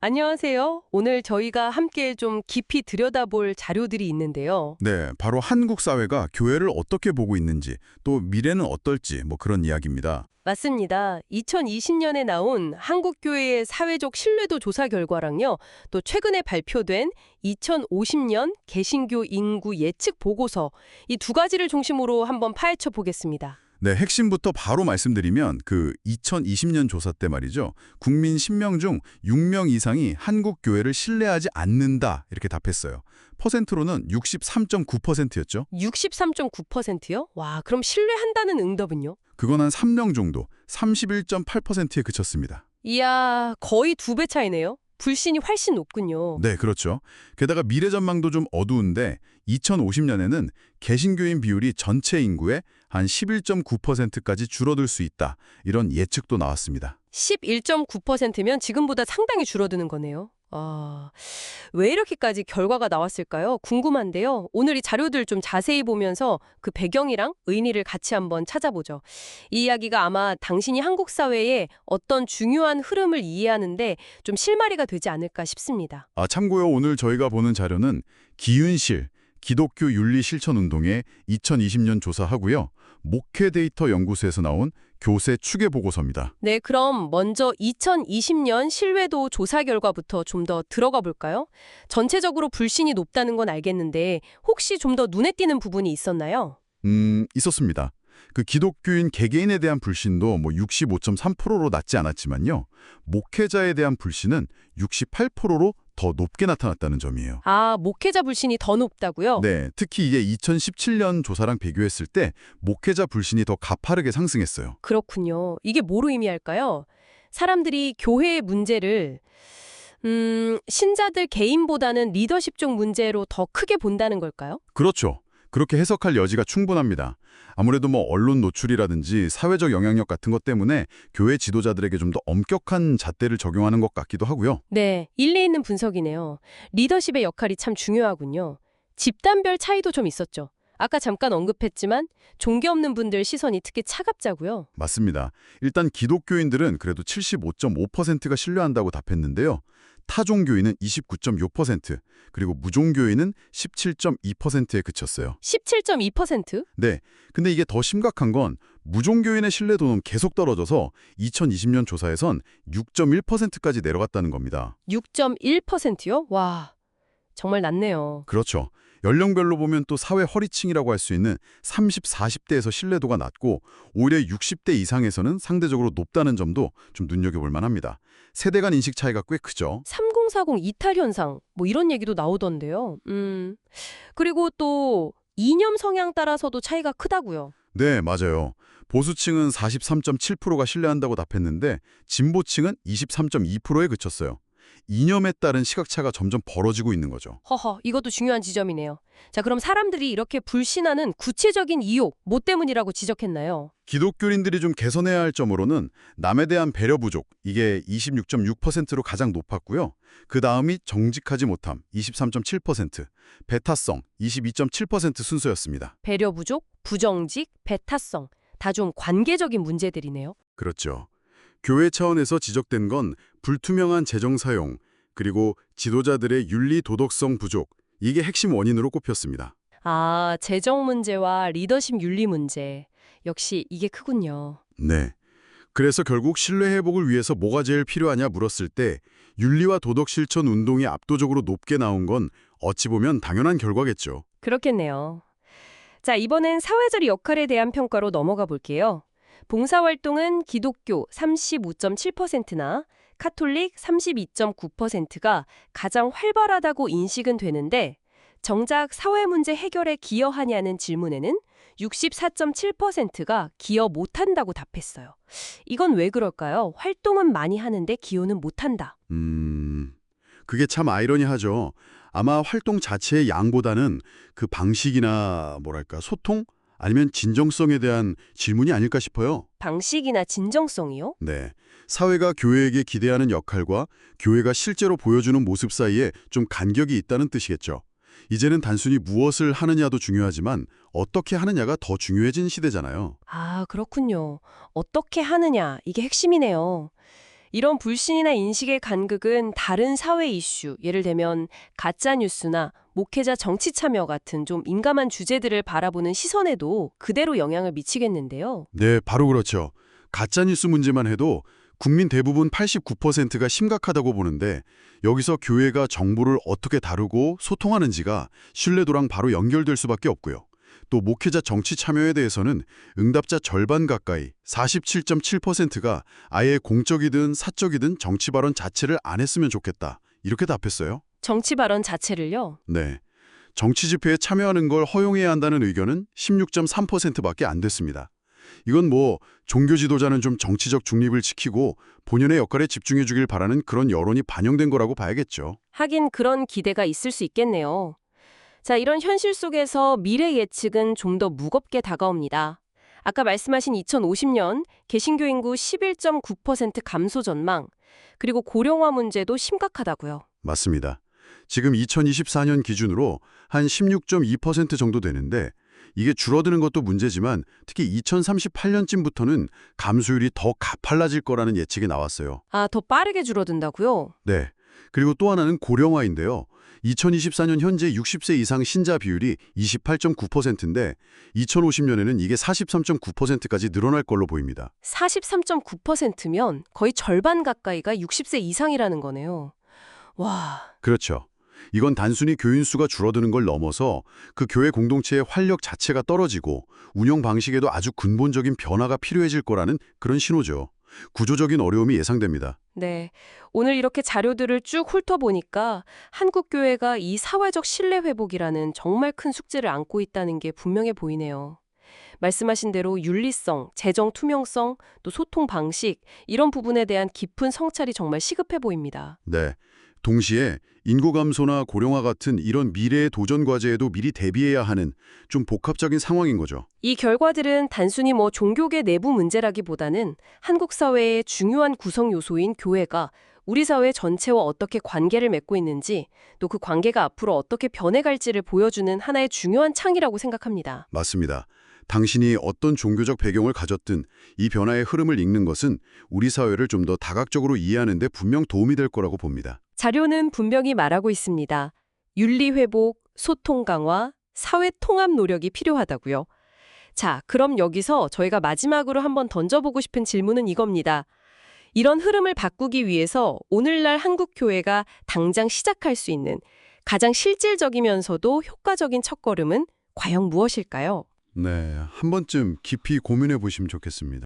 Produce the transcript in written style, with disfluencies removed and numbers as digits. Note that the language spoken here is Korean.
안녕하세요. 오늘 저희가 함께 좀 깊이 들여다볼 자료들이 있는데요. 네, 바로 한국 사회가 교회를 어떻게 보고 있는지, 또 미래는 어떨지 그런 이야기입니다. 맞습니다. 2020년에 나온 한국교회의 사회적 신뢰도 조사 결과랑요, 또 최근에 발표된 2050년 개신교 인구 예측 보고서, 이 두 가지를 중심으로 한번 파헤쳐 보겠습니다. 네, 핵심부터 바로 말씀드리면 그 2020년 조사 때 말이죠. 국민 10명 중 6명 이상이 한국 교회를 신뢰하지 않는다 이렇게 답했어요. 퍼센트로는 63.9%였죠. 63.9%요? 와, 그럼 신뢰한다는 응답은요? 그건 한 3명 정도, 31.8%에 그쳤습니다. 이야, 거의 두 배 차이네요. 불신이 훨씬 높군요. 네, 그렇죠. 게다가 미래 전망도 좀 어두운데 2050년에는 개신교인 비율이 전체 인구의 한 11.9%까지 줄어들 수 있다. 이런 예측도 나왔습니다. 11.9%면 지금보다 상당히 줄어드는 거네요. 아, 왜 이렇게까지 결과가 나왔을까요? 궁금한데요. 오늘 이 자료들 좀 자세히 보면서 그 배경이랑 의미를 같이 한번 찾아보죠. 이 이야기가 아마 당신이 한국 사회의 어떤 중요한 흐름을 이해하는데 좀 실마리가 되지 않을까 싶습니다. 참고요, 오늘 저희가 보는 자료는 기윤실, 기독교 윤리 실천 운동의 2020년 조사하고요. 목회 데이터 연구소에서 나온 교세 추계 보고서입니다. 네, 그럼 먼저 2020년 신뢰도 조사 결과부터 좀 더 들어가 볼까요? 전체적으로 불신이 높다는 건 알겠는데 혹시 좀 더 눈에 띄는 부분이 있었나요? 있었습니다. 그 기독교인 개개인에 대한 불신도 65.3%로 낮지 않았지만요. 목회자에 대한 불신은 68%로 더 높게 나타났다는 점이에요. 아, 목회자 불신이 더 높다고요? 네, 특히 이게 2017년 조사랑 비교했을 때 목회자 불신이 더 가파르게 상승했어요. 그렇군요. 이게 뭐로 의미할까요? 사람들이 교회의 문제를 신자들 개인보다는 리더십적 문제로 더 크게 본다는 걸까요? 그렇죠. 그렇게 해석할 여지가 충분합니다. 아무래도 언론 노출이라든지 사회적 영향력 같은 것 때문에 교회 지도자들에게 좀 더 엄격한 잣대를 적용하는 것 같기도 하고요. 네, 일리 있는 분석이네요. 리더십의 역할이 참 중요하군요. 집단별 차이도 좀 있었죠. 아까 잠깐 언급했지만 종교 없는 분들 시선이 특히 차갑자고요. 맞습니다. 일단 기독교인들은 그래도 75.5%가 신뢰한다고 답했는데요. 타종교인은 29.6%, 그리고 무종교인은 17.2%에 그쳤어요. 17.2%? 네, 근데 이게 더 심각한 건 무종교인의 신뢰도는 계속 떨어져서 2020년 조사에선 6.1%까지 내려갔다는 겁니다. 6.1%요? 와, 정말 낮네요. 그렇죠. 연령별로 보면 또 사회 허리층이라고 할 수 있는 30, 40대에서 신뢰도가 낮고 오히려 60대 이상에서는 상대적으로 높다는 점도 좀 눈여겨볼 만합니다. 세대 간 인식 차이가 꽤 크죠. 3040 이탈 현상 이런 얘기도 나오던데요. 그리고 또 이념 성향 따라서도 차이가 크다고요. 네, 맞아요. 보수층은 43.7%가 신뢰한다고 답했는데 진보층은 23.2%에 그쳤어요. 이념에 따른 시각차가 점점 벌어지고 있는 거죠. 허허, 이것도 중요한 지점이네요. 자, 그럼 사람들이 이렇게 불신하는 구체적인 이유, 뭐 때문이라고 지적했나요? 기독교인들이 좀 개선해야 할 점으로는 남에 대한 배려 부족, 이게 26.6%로 가장 높았고요. 그 다음이 정직하지 못함, 23.7%, 배타성, 22.7% 순서였습니다. 배려 부족, 부정직, 배타성, 다 좀 관계적인 문제들이네요. 그렇죠. 교회 차원에서 지적된 건 불투명한 재정 사용, 그리고 지도자들의 윤리 도덕성 부족, 이게 핵심 원인으로 꼽혔습니다. 아, 재정 문제와 리더십 윤리 문제. 역시 이게 크군요. 네. 그래서 결국 신뢰 회복을 위해서 뭐가 제일 필요하냐 물었을 때 윤리와 도덕 실천 운동이 압도적으로 높게 나온 건 어찌 보면 당연한 결과겠죠. 그렇겠네요. 자, 이번엔 사회적 역할에 대한 평가로 넘어가 볼게요. 봉사활동은 기독교 35.7%나 카톨릭 32.9%가 가장 활발하다고 인식은 되는데 정작 사회 문제 해결에 기여하냐는 질문에는 64.7%가 기여 못한다고 답했어요. 이건 왜 그럴까요? 활동은 많이 하는데 기여는 못한다. 그게 참 아이러니하죠. 아마 활동 자체의 양보다는 그 방식이나 소통? 아니면 진정성에 대한 질문이 아닐까 싶어요. 방식이나 진정성이요? 네. 사회가 교회에게 기대하는 역할과 교회가 실제로 보여주는 모습 사이에 좀 간격이 있다는 뜻이겠죠. 이제는 단순히 무엇을 하느냐도 중요하지만 어떻게 하느냐가 더 중요해진 시대잖아요. 아, 그렇군요. 어떻게 하느냐, 이게 핵심이네요. 이런 불신이나 인식의 간극은 다른 사회 이슈, 예를 들면 가짜 뉴스나 목회자 정치 참여 같은 좀 민감한 주제들을 바라보는 시선에도 그대로 영향을 미치겠는데요. 네, 바로 그렇죠. 가짜뉴스 문제만 해도 국민 대부분 89%가 심각하다고 보는데 여기서 교회가 정보를 어떻게 다루고 소통하는지가 신뢰도랑 바로 연결될 수밖에 없고요. 또 목회자 정치 참여에 대해서는 응답자 절반 가까이 47.7%가 아예 공적이든 사적이든 정치 발언 자체를 안 했으면 좋겠다. 이렇게 답했어요. 정치 발언 자체를요. 네. 정치 집회에 참여하는 걸 허용해야 한다는 의견은 16.3%밖에 안 됐습니다. 이건 뭐 종교 지도자는 좀 정치적 중립을 지키고 본연의 역할에 집중해 주길 바라는 그런 여론이 반영된 거라고 봐야겠죠. 하긴 그런 기대가 있을 수 있겠네요. 자, 이런 현실 속에서 미래 예측은 좀 더 무겁게 다가옵니다. 아까 말씀하신 2050년 개신교 인구 11.9% 감소 전망, 그리고 고령화 문제도 심각하다고요. 맞습니다. 지금 2024년 기준으로 한 16.2% 정도 되는데 이게 줄어드는 것도 문제지만 특히 2038년쯤부터는 감소율이 더 가팔라질 거라는 예측이 나왔어요. 아, 더 빠르게 줄어든다고요? 네. 그리고 또 하나는 고령화인데요. 2024년 현재 60세 이상 신자 비율이 28.9%인데 2050년에는 이게 43.9%까지 늘어날 걸로 보입니다. 43.9%면 거의 절반 가까이가 60세 이상이라는 거네요. 와, 그렇죠. 이건 단순히 교인 수가 줄어드는 걸 넘어서 그 교회 공동체의 활력 자체가 떨어지고 운영 방식에도 아주 근본적인 변화가 필요해질 거라는 그런 신호죠. 구조적인 어려움이 예상됩니다. 네. 오늘 이렇게 자료들을 쭉 훑어보니까 한국 교회가 이 사회적 신뢰 회복이라는 정말 큰 숙제를 안고 있다는 게 분명해 보이네요. 말씀하신 대로 윤리성, 재정 투명성, 또 소통 방식 이런 부분에 대한 깊은 성찰이 정말 시급해 보입니다. 네. 동시에 인구 감소나 고령화 같은 이런 미래의 도전 과제에도 미리 대비해야 하는 좀 복합적인 상황인 거죠. 이 결과들은 단순히 종교계 내부 문제라기보다는 한국 사회의 중요한 구성 요소인 교회가 우리 사회 전체와 어떻게 관계를 맺고 있는지, 또 그 관계가 앞으로 어떻게 변해갈지를 보여주는 하나의 중요한 창이라고 생각합니다. 맞습니다. 당신이 어떤 종교적 배경을 가졌든 이 변화의 흐름을 읽는 것은 우리 사회를 좀 더 다각적으로 이해하는 데 분명 도움이 될 거라고 봅니다. 자료는 분명히 말하고 있습니다. 윤리 회복, 소통 강화, 사회 통합 노력이 필요하다고요. 자, 그럼 여기서 저희가 마지막으로 한번 던져보고 싶은 질문은 이겁니다. 이런 흐름을 바꾸기 위해서 오늘날 한국 교회가 당장 시작할 수 있는 가장 실질적이면서도 효과적인 첫걸음은 과연 무엇일까요? 네, 한 번쯤 깊이 고민해 보시면 좋겠습니다.